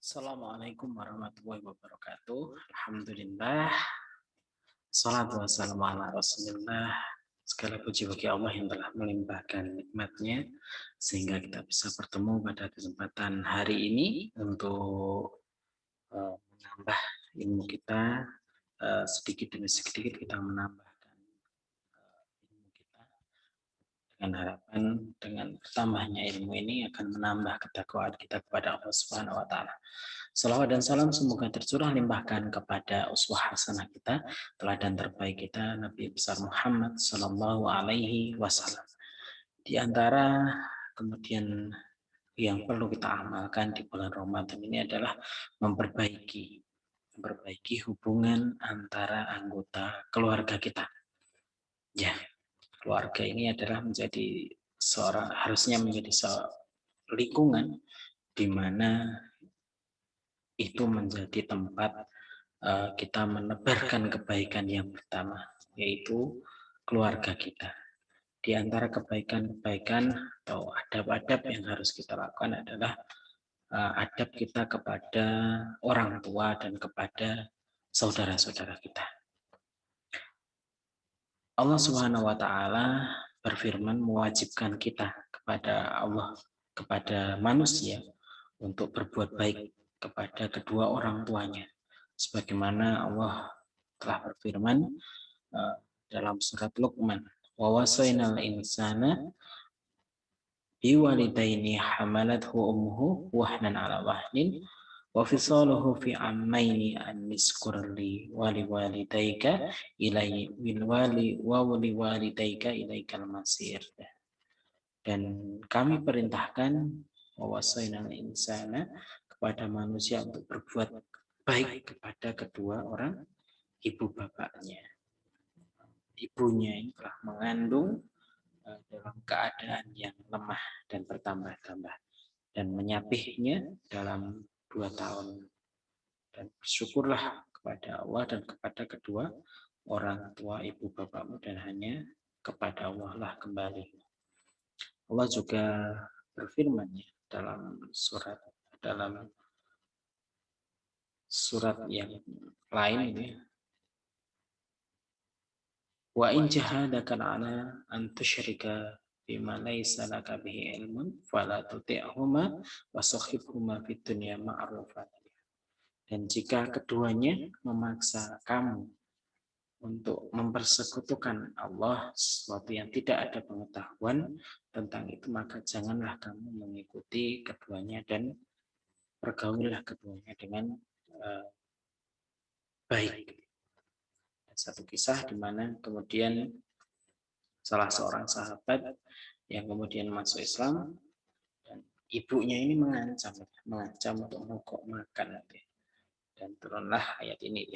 Assalamualaikum warahmatullahi wabarakatuh. Alhamdulillah. Salatu wassalamu ala rasulillah. Segala puji bagi Allah yang telah melimpahkan nikmatnya sehingga kita bisa bertemu pada kesempatan hari ini untuk menambah ilmu kita. Sedikit demi sedikit kita menambahkan ilmu kita dengan harapan dengan bertambahnya ilmu ini akan menambah ketakwaan kita kepada Allah Subhanahu wa taala. Salawat dan salam semoga tercurah limpahkan kepada uswah hasanah kita, teladan terbaik kita Nabi besar Muhammad Sallallahu Alaihi Wasallam. Di antara kemudian yang perlu kita amalkan di bulan Ramadan ini adalah memperbaiki hubungan antara anggota keluarga kita. Ya, keluarga ini adalah harusnya menjadi lingkungan di mana itu menjadi tempat kita menebarkan kebaikan yang pertama, yaitu keluarga kita. Di antara kebaikan-kebaikan atau adab-adab yang harus kita lakukan adalah adab kita kepada orang tua dan kepada saudara-saudara kita. Allah Subhanahu wa taala berfirman mewajibkan kita kepada Allah, kepada manusia untuk berbuat baik kepada kedua orang tuanya. Sebagaimana Allah telah berfirman dalam surat Luqman, wa wasainal insana biwalidaini hamalathu ummuhu wahnan ala wahnin wa fisaluhu fi ammaini an niskurli wali walidayka ilai wali walidayka ilaikal masir. Dan kami perintahkan wawasainal insana kepada manusia untuk berbuat baik kepada kedua orang ibu bapaknya. Ibunya ini telah mengandung dalam keadaan yang lemah dan bertambah-tambah dan menyapihnya dalam 2 tahun. Dan bersyukurlah kepada Allah dan kepada kedua orang tua ibu bapakmu dan hanya kepada Allah lah kembali. Allah juga berfirman dalam surat yang lain ini, wa in jahadaka ala an tusyrika bima laysa laka bihi ilmun fala tuti'huma wa sahibhuma fid dunya ma'rufan. Dan jika keduanya memaksa kamu untuk mempersekutukan Allah sesuatu yang tidak ada pengetahuan tentang itu, maka janganlah kamu mengikuti keduanya dan pergaulilah keduanya dengan baik. Satu kisah di mana kemudian salah seorang sahabat yang kemudian masuk Islam dan ibunya ini mengancam untuk mogok makan, dan turunlah ayat ini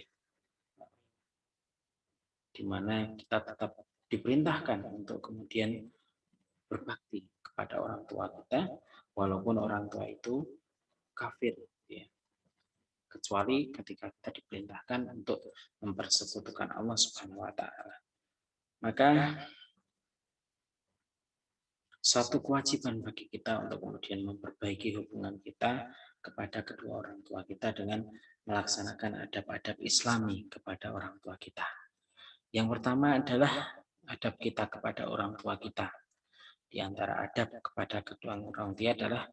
di mana kita tetap diperintahkan untuk kemudian berbakti kepada orang tua kita walaupun orang tua itu kafir, kecuali ketika kita diperintahkan untuk mempersekutukan Allah Subhanahu wa taala. Maka satu kewajiban bagi kita untuk kemudian memperbaiki hubungan kita kepada kedua orang tua kita dengan melaksanakan adab-adab Islami kepada orang tua kita. Yang pertama adalah adab kita kepada orang tua kita. Di antara adab kepada kedua orang tua adalah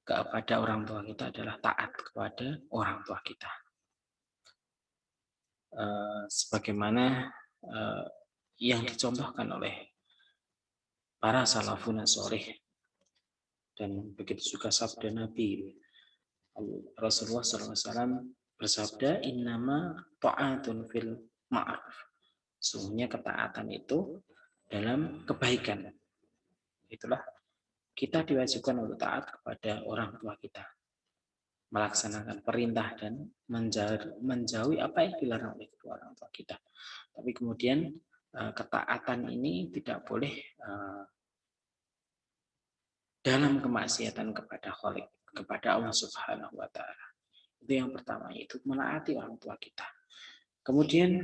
kepada orang tua kita adalah taat kepada orang tua kita. Sebagaimana yang dicontohkan oleh para salafun sholih, dan begitu juga sabda Nabi Rasulullah SAW bersabda, innama ta'atun fil ma'ruf. Sungguhnya ketaatan itu dalam kebaikan. Itulah kita diwajibkan untuk taat kepada orang tua kita, melaksanakan perintah dan menjauhi apa yang dilarang oleh kedua orang tua kita. Tapi kemudian ketaatan ini tidak boleh dalam kemaksiatan kepada Khalik, kepada Allah Subhanahu wa taala. Itu yang pertama, yaitu menaati orang tua kita. Kemudian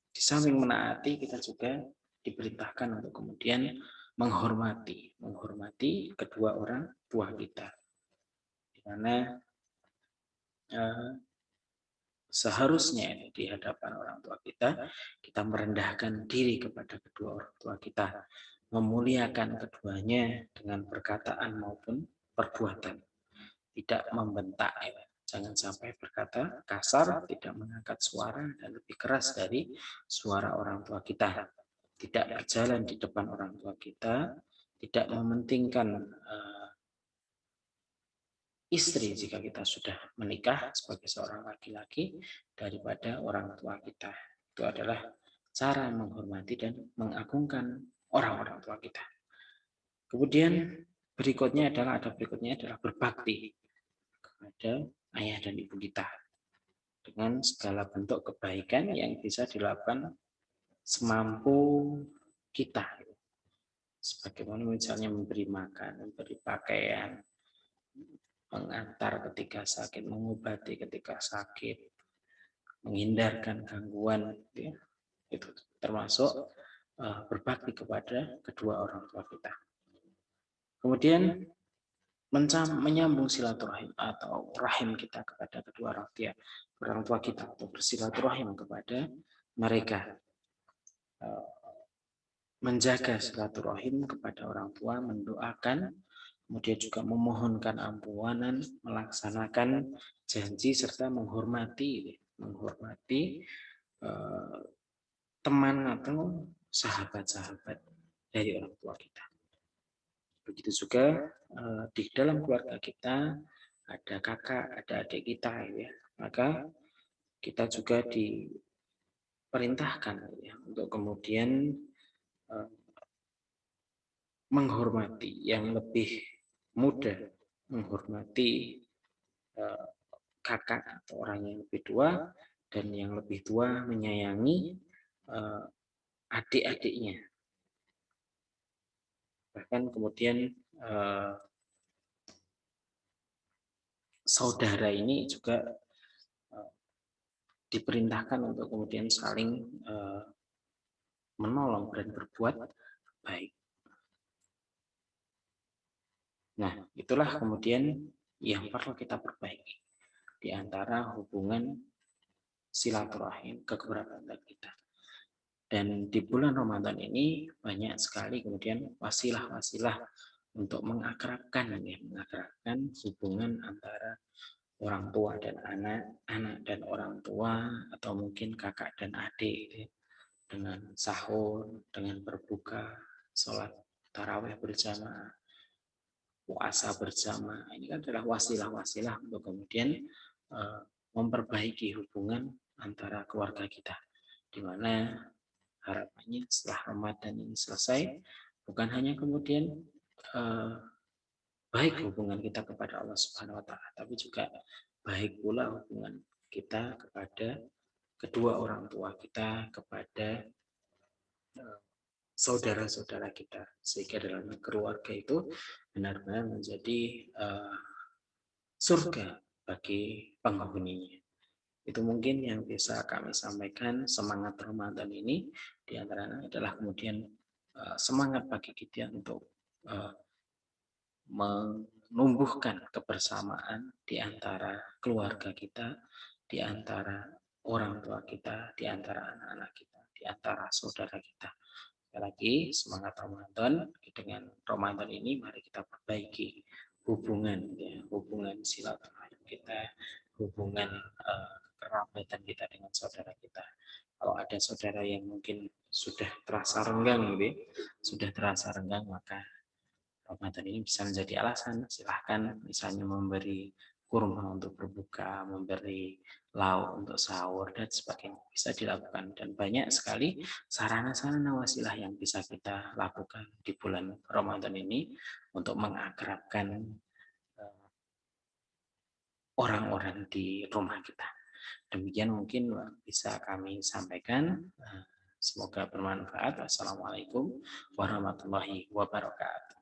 di samping menaati, kita juga diperintahkan untuk kemudian menghormati kedua orang tua kita. Di mana seharusnya di hadapan orang tua kita, kita merendahkan diri kepada kedua orang tua kita, memuliakan keduanya dengan perkataan maupun perbuatan, tidak membentak. Jangan sampai berkata kasar, tidak mengangkat suara dan lebih keras dari suara orang tua kita, tidak berjalan di depan orang tua kita, tidak mementingkan istri jika kita sudah menikah sebagai seorang laki-laki daripada orang tua kita. Itu adalah cara menghormati dan mengagungkan orang-orang tua kita. Kemudian berikutnya adalah berbakti kepada ayah dan ibu kita dengan segala bentuk kebaikan yang bisa dilakukan semampu kita. Sebagaimana misalnya memberi makan, memberi pakaian, mengantar ketika sakit, mengobati ketika sakit, menghindarkan gangguan, ya. Itu termasuk berbakti kepada kedua orang tua kita. Kemudian menyambung silaturahim atau rahim kita kepada kedua orang tua kita, atau bersilaturahim kepada mereka, menjaga silaturahim kepada orang tua, mendoakan, kemudian juga memohonkan ampunan, melaksanakan janji serta menghormati teman atau sahabat-sahabat dari orang tua kita. Begitu juga di dalam keluarga kita ada kakak, ada adik kita, ya. Maka kita juga diperintahkan, ya, untuk kemudian menghormati yang lebih muda, menghormati kakak atau orang yang lebih tua, dan yang lebih tua menyayangi adik-adiknya. Bahkan kemudian saudara ini juga diperintahkan untuk kemudian saling menolong dan berbuat baik. Nah, itulah kemudian yang perlu kita perbaiki di antara hubungan silaturahim kekerabatan kita. Dan di bulan Ramadan ini banyak sekali kemudian wasilah-wasilah untuk mengakrabkan hubungan antara orang tua dan anak, anak dan orang tua, atau mungkin kakak dan adik, dengan sahur, dengan berbuka, sholat tarawih bersama, puasa bersama. Ini kan adalah wasilah-wasilah untuk kemudian memperbaiki hubungan antara keluarga kita, di mana harapannya setelah Ramadan ini selesai, bukan hanya kemudian baik hubungan kita kepada Allah Subhanahu wa taala, tapi juga baik pula hubungan kita kepada kedua orang tua kita, kepada saudara-saudara kita, sehingga dalam keluarga itu benar-benar menjadi surga bagi penghuninya. Itu mungkin yang bisa kami sampaikan. Semangat Ramadan ini diantaranya adalah kemudian semangat bagi kita untuk menumbuhkan kebersamaan di antara keluarga kita, di antara orang tua kita, di antara anak-anak kita, di antara saudara kita. Sekali lagi, semangat Ramadan. Dengan Ramadan ini mari kita perbaiki hubungan, ya, hubungan silaturahim kita, hubungan kerabatan kita dengan saudara kita. Kalau ada saudara yang mungkin sudah terasa renggang, gitu, sudah terasa renggang, maka Ramadan ini bisa menjadi alasan. Silahkan misalnya memberi kurma untuk berbuka, memberi lauk untuk sahur, dan sebagainya. Bisa dilakukan. Dan banyak sekali sarana-sarana wasilah yang bisa kita lakukan di bulan Ramadan ini untuk mengakrabkan orang-orang di rumah kita. Demikian mungkin bisa kami sampaikan. Semoga bermanfaat. Wassalamualaikum warahmatullahi wabarakatuh.